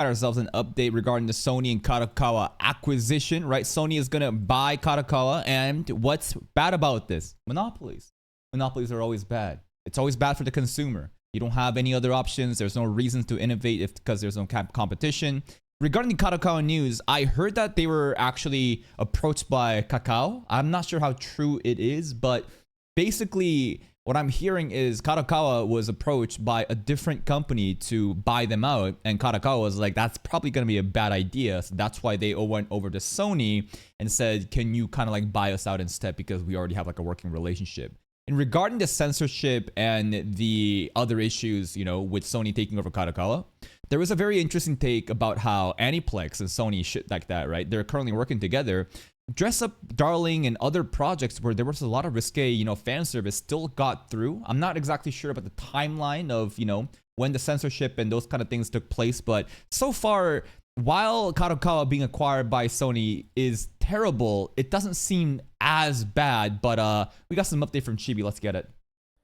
Got ourselves an update regarding the Sony and Kadokawa acquisition, right? Sony is gonna buy Kadokawa, and what's bad about this? Monopolies. Monopolies are always bad. It's always bad for the consumer. You don't have any other options. There's no reasons to innovate because there's no competition. Regarding the Kadokawa news, I heard that they were actually approached by Kakao. I'm not sure how true it is, but basically what I'm hearing is Kadokawa was approached by a different company to buy them out, and Kadokawa was like, that's probably going to be a bad idea. So that's why they went over to Sony and said, can you kind of like buy us out instead, because we already have like a working relationship. And regarding the censorship and the other issues, you know, with Sony taking over Kadokawa, there was a very interesting take about how Aniplex and Sony, shit like that, right? They're currently working together. Dress Up Darling and other projects where there was a lot of risque, you know, fan service still got through. I'm not exactly sure about the timeline of, you know, when the censorship and those kind of things took place, but so far, while Kadokawa being acquired by Sony is terrible, it doesn't seem as bad. But we got some update from Chibi. Let's get it.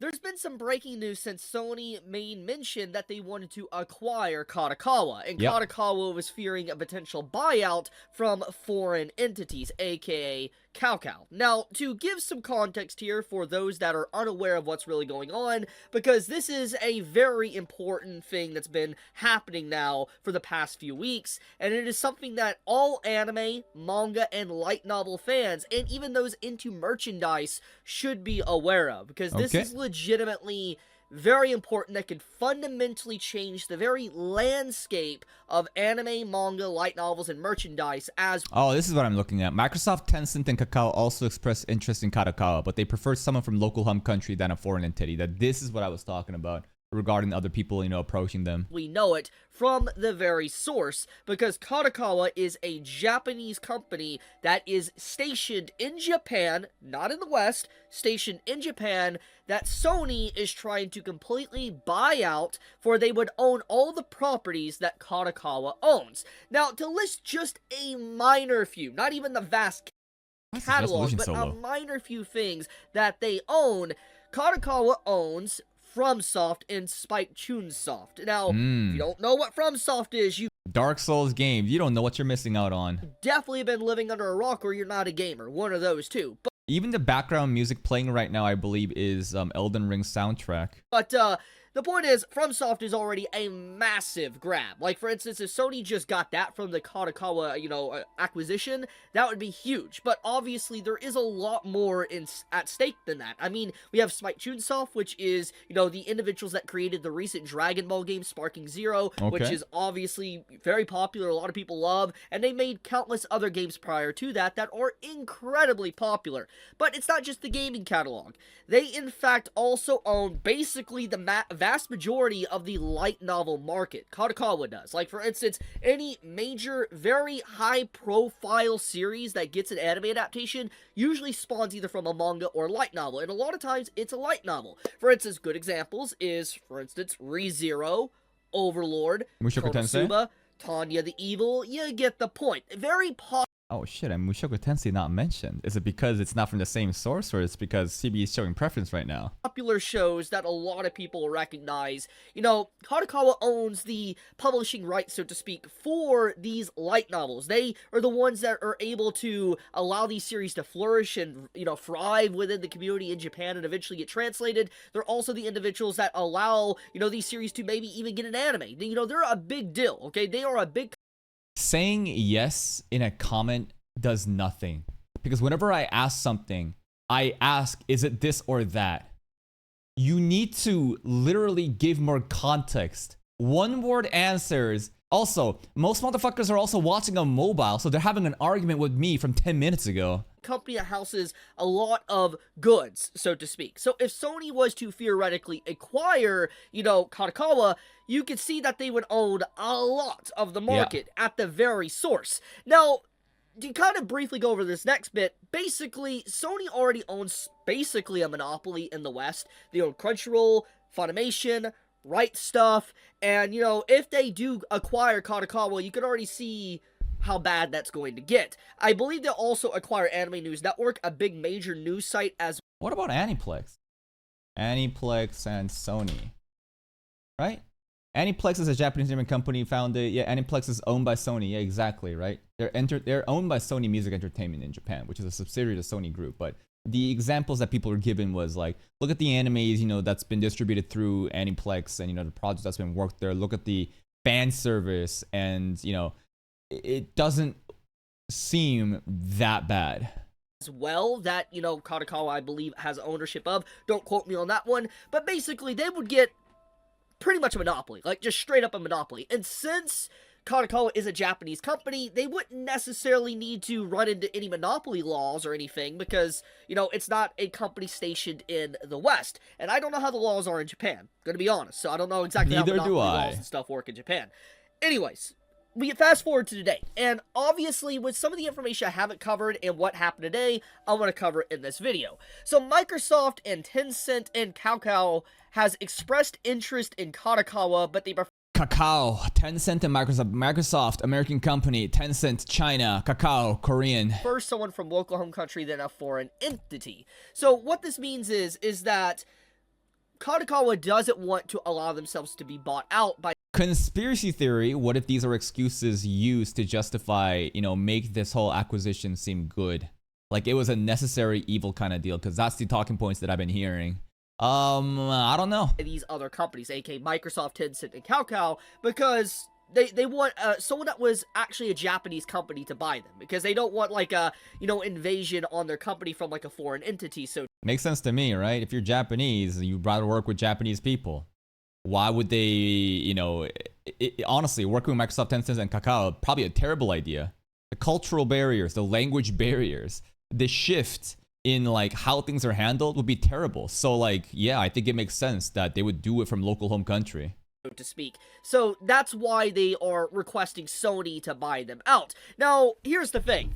There's been some breaking news since Sony made mention that they wanted to acquire Kadokawa, and Kadokawa was fearing a potential buyout from foreign entities, aka Kaukau. Now, to give some context here for those that are unaware of what's really going on, because this is a very important thing that's been happening now for the past few weeks, and it is something that all anime, manga, and light novel fans, and even those into merchandise, should be aware of, because this is legitimately very important, that could fundamentally change the very landscape of anime, manga, light novels, and merchandise as... Oh, this is what I'm looking at. Microsoft, Tencent, and Kakao also expressed interest in Kadokawa, but they prefer someone from local home country than a foreign entity. That this is what I was talking about regarding other people, you know, approaching them. We know it from the very source, because Kadokawa is a Japanese company that is stationed in Japan, not in the West, stationed in Japan, that Sony is trying to completely buy out, for they would own all the properties that Kadokawa owns. Now, to list just a minor few, not even the vast catalog, but a minor few things that they own, Kadokawa owns FromSoft and Spike Chunsoft. Now, if you don't know what FromSoft is, you Dark Souls games, you don't know what you're missing out on. Definitely been living under a rock, or you're not a gamer. One of those two. But even the background music playing right now, I believe, is Elden Ring soundtrack. But the point is, FromSoft is already a massive grab. Like, for instance, if Sony just got that from the Kadokawa, you know, acquisition, that would be huge. But obviously, there is a lot more at stake than that. I mean, we have Spike Chunsoft, which is, you know, the individuals that created the recent Dragon Ball game, Sparking Zero, which is obviously very popular, a lot of people love, and they made countless other games prior to that that are incredibly popular. But it's not just the gaming catalog. They, in fact, also own basically the vast majority of the light novel market. Kadokawa does. Like, for instance, any major, very high-profile series that gets an anime adaptation usually spawns either from a manga or light novel, and a lot of times it's a light novel. For instance, good examples is, for instance, ReZero, Overlord, Konosuba, Tanya the Evil. You get the point. Very popular. Oh shit, and Mushoku Tensei not mentioned. Is it because it's not from the same source, or it's because CB is showing preference right now? Popular shows that a lot of people recognize. You know, Kadokawa owns the publishing rights, so to speak, for these light novels. They are the ones that are able to allow these series to flourish and, you know, thrive within the community in Japan and eventually get translated. They're also the individuals that allow, you know, these series to maybe even get an anime. You know, they're a big deal, okay? They are a big... Saying yes in a comment does nothing, because whenever I ask something, I ask, is it this or that? You need to literally give more context. One word answers. Also, most motherfuckers are also watching on mobile, so they're having an argument with me from 10 minutes ago. Company that houses a lot of goods, so to speak. So if Sony was to theoretically acquire, you know, Kadokawa, you could see that they would own a lot of the market at the very source. Now, to kind of briefly go over this next bit, basically, Sony already owns basically a monopoly in the West. They own Crunchyroll, Funimation, Right Stuff, and, you know, if they do acquire Kadokawa, you could already see how bad that's going to get. I believe they'll also acquire Anime News Network, a big major news site as... What about Aniplex? Aniplex and Sony, right? Aniplex is a Japanese German company founded. Yeah, Aniplex is owned by Sony. Yeah, exactly, right? They're owned by Sony Music Entertainment in Japan, which is a subsidiary of the Sony Group. But the examples that people were given was like, look at the animes, that's been distributed through Aniplex, and the project that's been worked there. Look at the fan service, and it doesn't seem that bad. As well, that Kadokawa, I believe, has ownership of. Don't quote me on that one, but basically they would get pretty much a monopoly, like just straight up a monopoly. And since Kadokawa is a Japanese company, they wouldn't necessarily need to run into any monopoly laws or anything because, it's not a company stationed in the West. And I don't know how the laws are in Japan, gonna be honest, so I don't know exactly how monopoly laws and stuff work in Japan. Anyways, we fast forward to today, and obviously with some of the information I haven't covered and what happened today, I want to cover in this video. So Microsoft and Tencent and Kadokawa has expressed interest in Kadokawa, but they prefer Kakao, Tencent and Microsoft, American company, Tencent, China, Kakao, Korean. First someone from local home country than a foreign entity. So what this means is that Kadokawa doesn't want to allow themselves to be bought out by... Conspiracy theory, what if these are excuses used to justify, make this whole acquisition seem good? Like it was a necessary evil kind of deal, because that's the talking points that I've been hearing. I don't know. These other companies, aka Microsoft, Tencent, and Kadokawa, because they want someone that was actually a Japanese company to buy them, because they don't want like a invasion on their company from like a foreign entity. So makes sense to me, right? If you're Japanese, you'd rather work with Japanese people. Why would they, honestly, working with Microsoft, Tencent, and Kakao, probably a terrible idea. The cultural barriers, the language barriers, the shift in like how things are handled would be terrible. So like, yeah, I think it makes sense that they would do it from local home country, so to speak. So that's why they are requesting Sony to buy them out. Now, here's the thing.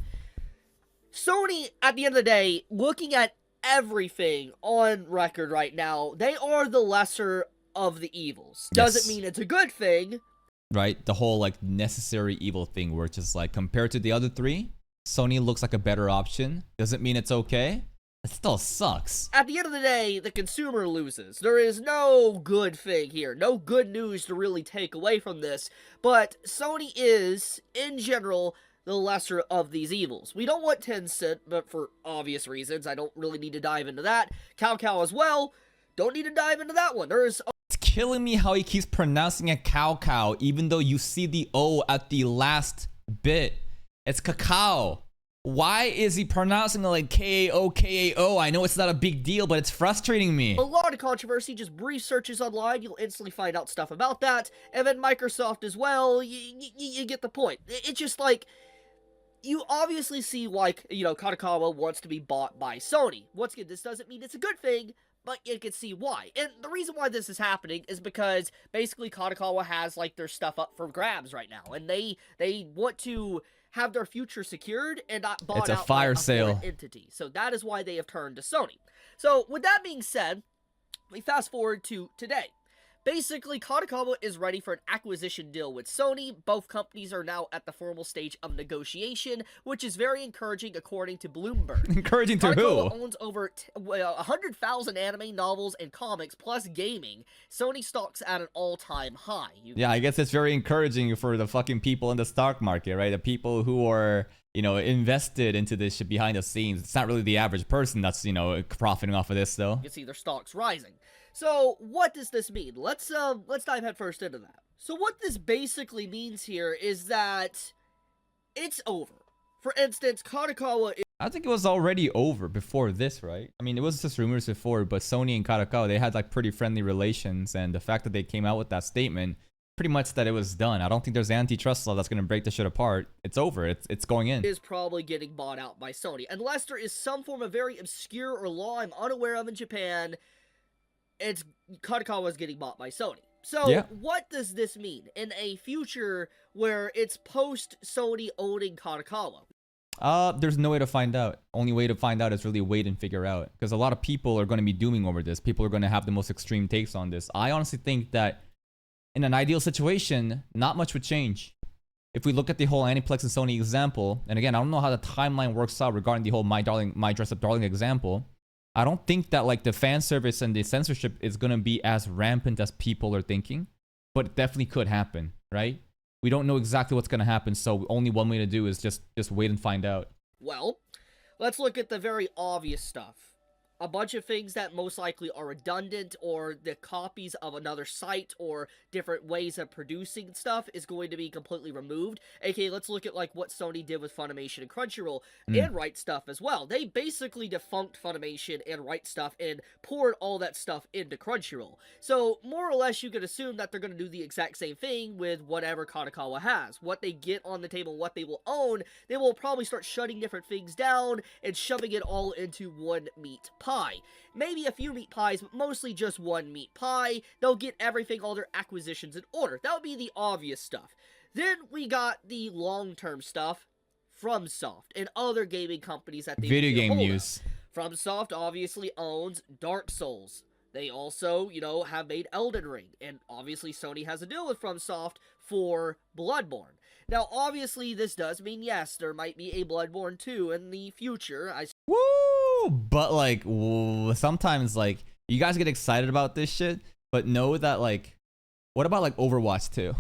Sony, at the end of the day, looking at everything on record right now, they are the lesser of the evils. Doesn't mean it's a good thing. Right? The whole like necessary evil thing where it's just like compared to the other three, Sony looks like a better option. Doesn't mean it's okay. It still sucks. At the end of the day, the consumer loses. There is no good thing here. No good news to really take away from this. But Sony is, in general, the lesser of these evils. We don't want Tencent, but for obvious reasons. I don't really need to dive into that. Kadokawa as well. Don't need to dive into that one. It's killing me how he keeps pronouncing it Kadokawa, even though you see the O at the last bit. It's Kakao. Why is he pronouncing it like K-A-O, K-A-O? I know it's not a big deal, but it's frustrating me. A lot of controversy, just brief searches online, you'll instantly find out stuff about that. And then Microsoft as well, you get the point. It's just like, you obviously see like, Kadokawa wants to be bought by Sony. Once again, this doesn't mean it's a good thing, but you can see why. And the reason why this is happening is because basically Kadokawa has like their stuff up for grabs right now, and they want to have their future secured and not bought out by a foreign entity. So that is why they have turned to Sony. So with that being said, we fast forward to today. Basically, Kadokawa is ready for an acquisition deal with Sony. Both companies are now at the formal stage of negotiation, which is very encouraging according to Bloomberg. Encouraging to Kadokawa who? owns over 100,000 anime, novels, and comics, plus gaming. Sony stocks at an all-time high. Yeah, I guess it's very encouraging for the fucking people in the stock market, right? The people who are, invested into this shit behind the scenes. It's not really the average person that's, profiting off of this, though. You can see their stocks rising. So, what does this mean? Let's dive headfirst into that. So what this basically means here is that it's over. For instance, Kadokawa is... I think it was already over before this, right? I mean, it was just rumors before, but Sony and Kadokawa, they had like pretty friendly relations, and the fact that they came out with that statement, pretty much that it was done. I don't think there's antitrust law that's going to break this shit apart. It's over. It's going in. Is probably getting bought out by Sony. Unless there is some form of very obscure or law I'm unaware of in Japan, it's Kadokawa is getting bought by Sony. So, yeah. What does this mean in a future where it's post-Sony owning Kadokawa? There's no way to find out. Only way to find out is really wait and figure out. Because a lot of people are going to be dooming over this. People are going to have the most extreme takes on this. I honestly think that in an ideal situation, not much would change. If we look at the whole Aniplex and Sony example, and again, I don't know how the timeline works out regarding the whole My Dress Up Darling example. I don't think that like the fan service and the censorship is going to be as rampant as people are thinking. but it definitely could happen, right? We don't know exactly what's gonna happen, so only one way to do is just wait and find out. Well, let's look at the very obvious stuff. A bunch of things that most likely are redundant, or the copies of another site or different ways of producing stuff is going to be completely removed. Okay, let's look at like what Sony did with Funimation and Crunchyroll and Right Stuff as well. They basically defunct Funimation and Right Stuff and poured all that stuff into Crunchyroll. So more or less you could assume that they're going to do the exact same thing with whatever Kadokawa has. What they get on the table, what they will own, they will probably start shutting different things down and shoving it all into one meat pie. Maybe a few meat pies, but mostly just one meat pie. They'll get everything, all their acquisitions in order. That would be the obvious stuff. Then we got the long-term stuff, FromSoft, and other gaming companies that they Video game news. FromSoft obviously owns Dark Souls. They also, you know, have made Elden Ring, and obviously Sony has a deal with FromSoft for Bloodborne. Now, obviously, this does mean, yes, there might be a Bloodborne 2 in the future. Woo! But like, sometimes like you guys get excited about this shit, but know that like, what about like Overwatch 2?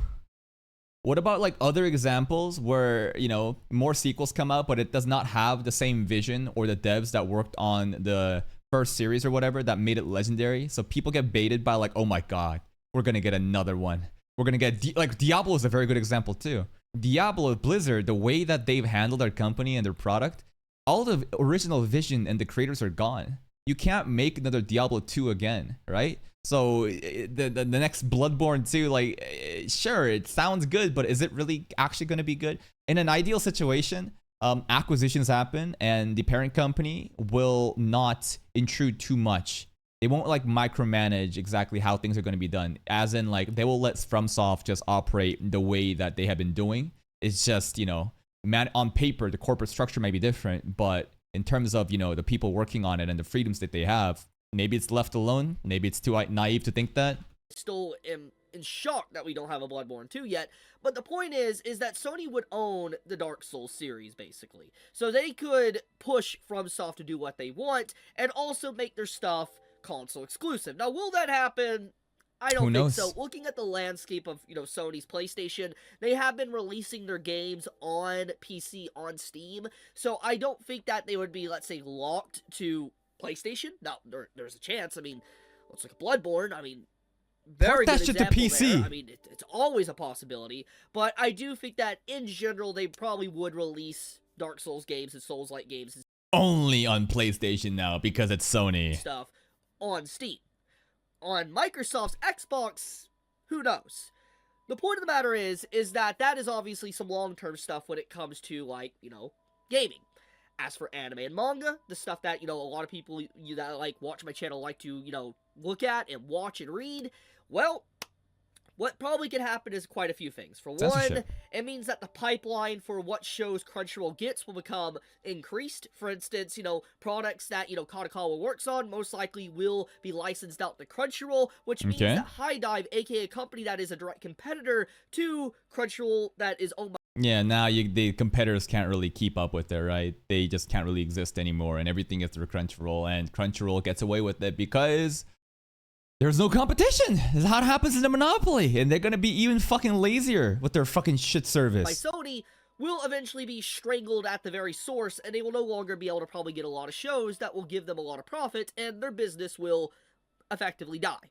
What about like other examples where, you know, more sequels come out, but it does not have the same vision or the devs that worked on the first series or whatever that made it legendary? So people get baited by like, oh my god, we're gonna get another one. We're gonna get like Diablo is a very good example too. Diablo, Blizzard, the way that they've handled their company and their product, all the original vision and the creators are gone. You can't make another Diablo 2 again, right? So the next Bloodborne 2, like, sure, it sounds good, but is it really actually going to be good? In an ideal situation, acquisitions happen and the parent company will not intrude too much. They won't like micromanage exactly how things are going to be done. As in, like, they will let FromSoft just operate the way that they have been doing. It's just, you know, on paper, the corporate structure may be different, but in terms of, you know, the people working on it and the freedoms that they have, maybe it's left alone. Maybe it's too naive to think that. Still am in shock that we don't have a Bloodborne 2 yet, but the point is that Sony would own the Dark Souls series, basically. So they could push FromSoft to do what they want, and also make their stuff console exclusive. Now, will that happen? I don't think so. Looking at the landscape of, you know, Sony's PlayStation, they have been releasing their games on PC, on Steam, so I don't think that they would be, let's say, locked to PlayStation. Now, there's a chance. I mean, looks like Bloodborne. I mean, very good example to PC. There. I mean, it's always a possibility, but I do think that, in general, they probably would release Dark Souls games and Souls-like games only on PlayStation now, because it's Sony. Stuff on Steam. On Microsoft's Xbox, who knows? The point of the matter is that is obviously some long-term stuff when it comes to, like, you know, gaming. As for anime and manga, the stuff that, you know, a lot of people that, like, watch my channel like to, you know, look at and watch and read, well, what probably could happen is quite a few things. For one, it means that the pipeline for what shows Crunchyroll gets will become increased. For instance, you know, products that, you know, Kadokawa works on most likely will be licensed out to Crunchyroll, which means that High Dive, aka a company that is a direct competitor to Crunchyroll that is owned by... Yeah, now the competitors can't really keep up with it, right? They just can't really exist anymore, and everything is through Crunchyroll, and Crunchyroll gets away with it because there's no competition. This is how it happens in a monopoly, and they're gonna be even fucking lazier with their fucking shit service. By Sony will eventually be strangled at the very source, and they will no longer be able to probably get a lot of shows that will give them a lot of profit, and their business will effectively die.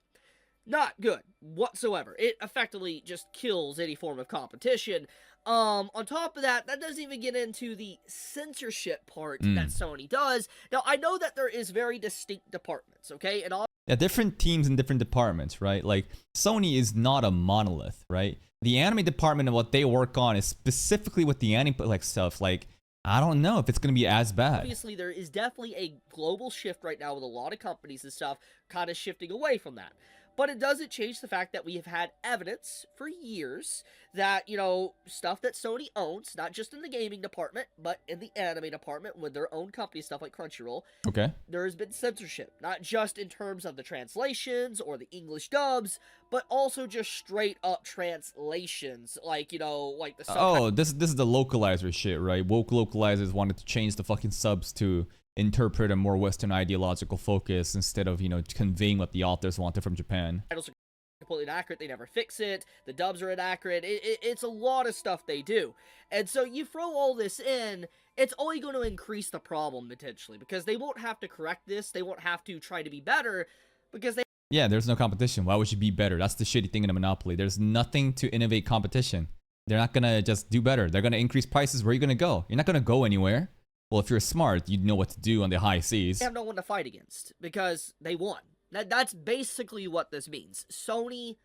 Not good whatsoever. It effectively just kills any form of competition. On top of that, that doesn't even get into the censorship part that Sony does. Now, I know that there is very distinct departments, okay? And yeah, different teams in different departments, right? Like, Sony is not a monolith, right? The anime department and what they work on is specifically with the anime like stuff. Like, I don't know if it's going to be as bad. Obviously, there is definitely a global shift right now with a lot of companies and stuff kind of shifting away from that. But it doesn't change the fact that we have had evidence for years that, you know, stuff that Sony owns, not just in the gaming department, but in the anime department with their own company, stuff like Crunchyroll. Okay. There has been censorship, not just in terms of the translations or the English dubs, but also just straight up translations, like, you know, like the... Oh, this is the localizer shit, right? Woke localizers wanted to change the fucking subs to interpret a more Western ideological focus instead of, you know, conveying what the authors wanted from Japan. Titles are completely inaccurate. They never fix it. The dubs are inaccurate. It's a lot of stuff they do. And so you throw all this in, it's only going to increase the problem potentially, because they won't have to correct this. They won't have to try to be better because they... Yeah, there's no competition. Why would you be better? That's the shitty thing in a monopoly. There's nothing to innovate competition. They're not going to just do better. They're going to increase prices. Where are you going to go? You're not going to go anywhere. Well, if you're smart, you'd know what to do on the high seas. They have no one to fight against because they won. That's basically what this means. Sony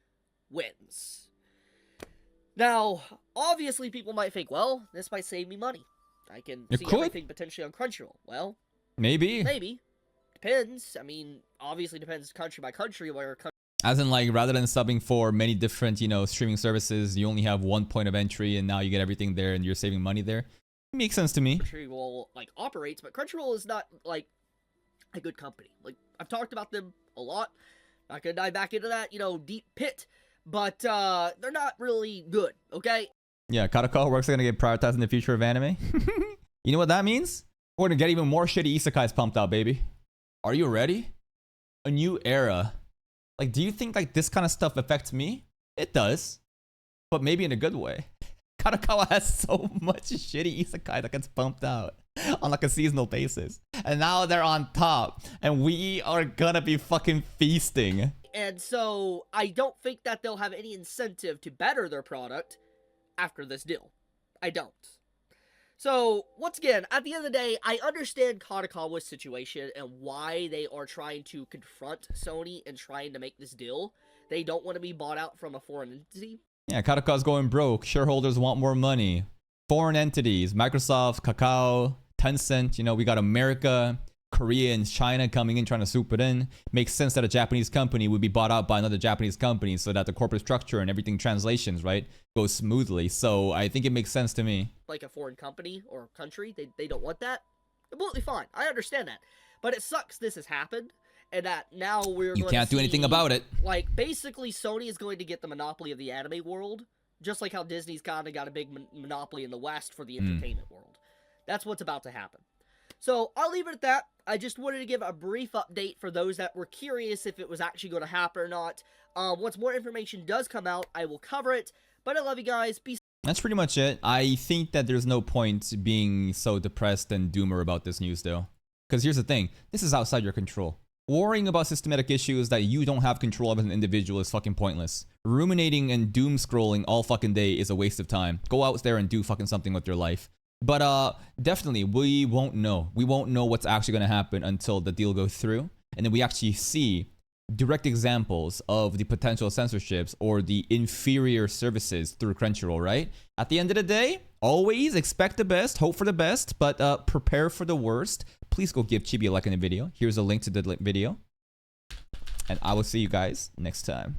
wins. Now, obviously people might think, well, this might save me money. I can see everything potentially on Crunchyroll. Well, maybe. Depends. I mean, obviously depends country by country where... As in, like, rather than subbing for many different, you know, streaming services, you only have one point of entry and now you get everything there and you're saving money there. It makes sense to me. Crunchyroll, like, operates, but Crunchyroll is not, like, a good company. Like, I've talked about them a lot. Not gonna dive back into that, you know, deep pit. But, they're not really good, okay? Yeah, Kadokawa works are gonna get prioritized in the future of anime. You know what that means? We're gonna get even more shitty isekais pumped out, baby. Are you ready? A new era. Like, do you think like this kind of stuff affects me? It does, but maybe in a good way. Kadokawa has so much shitty isekai that gets pumped out on like a seasonal basis, and now they're on top, and we are gonna be fucking feasting. And so I don't think that they'll have any incentive to better their product after this deal. I don't. So, once again, at the end of the day, I understand Kadokawa's situation and why they are trying to confront Sony and trying to make this deal. They don't want to be bought out from a foreign entity. Yeah, Kadokawa's going broke. Shareholders want more money. Foreign entities, Microsoft, Kakao, Tencent, you know, we got America, Korea, and China coming in trying to swoop it in. Makes sense that a Japanese company would be bought out by another Japanese company so that the corporate structure and everything translations, right, goes smoothly. So I think it makes sense to me. Like a foreign company or country, they don't want that. Completely fine. I understand that. But it sucks this has happened and that now you can't do anything about it. Like, basically, Sony is going to get the monopoly of the anime world, just like how Disney's kind of got a big monopoly in the West for the entertainment world. That's what's about to happen. So, I'll leave it at that. I just wanted to give a brief update for those that were curious if it was actually going to happen or not. Once more information does come out, I will cover it. But I love you guys. Peace. That's pretty much it. I think that there's no point being so depressed and doomer about this news, though. Because here's the thing. This is outside your control. Worrying about systematic issues that you don't have control of as an individual is fucking pointless. Ruminating and doom scrolling all fucking day is a waste of time. Go out there and do fucking something with your life. But definitely, we won't know. We won't know what's actually going to happen until the deal goes through. And then we actually see direct examples of the potential censorships or the inferior services through Crunchyroll, right? At the end of the day, always expect the best, hope for the best, but prepare for the worst. Please go give Chibi a like in the video. Here's a link to the video. And I will see you guys next time.